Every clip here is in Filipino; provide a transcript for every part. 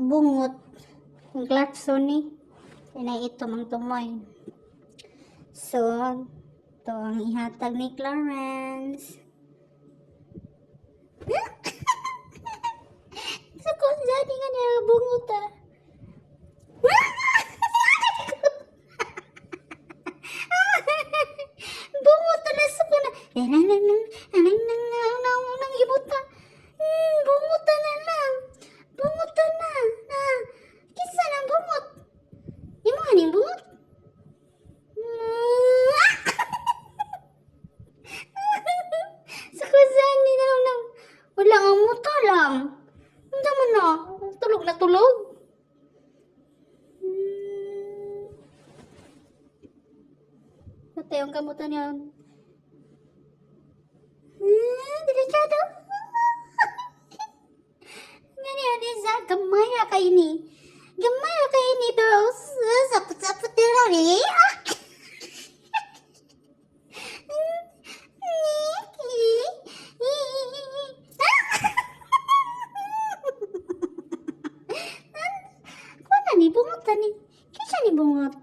bungot. Ang klakson ni. Kaya ito mang tumoy. So, ito ang ihatag ni Clarence. Sa kung jadi nga niya bungot ah. Bungot na sa ko na. Nang ibuta. Bungot na lang. Bungot na. Kisa ng bungot. Yung mga ning bungot. Sa kusan ni nang wala ang muta lang. Hindi mo na. Tulog na tulog. Patay ang kamutan yan. Delikado. Ganyan isa. Gamay na kayo ni. Gamay na kayo ni. Pero sapot-sapot na lang eh. Kuana ni bungot ni. Kisa ni bungot.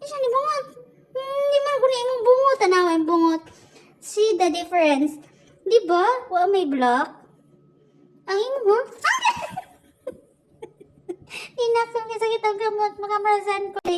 Kisa ni bungot. Di man ko ni imong bungot tanawa yung bungot. See the difference. Di ba? Wa may block. Ang imo mo. Di na sakit ang gamot makamarasan ko.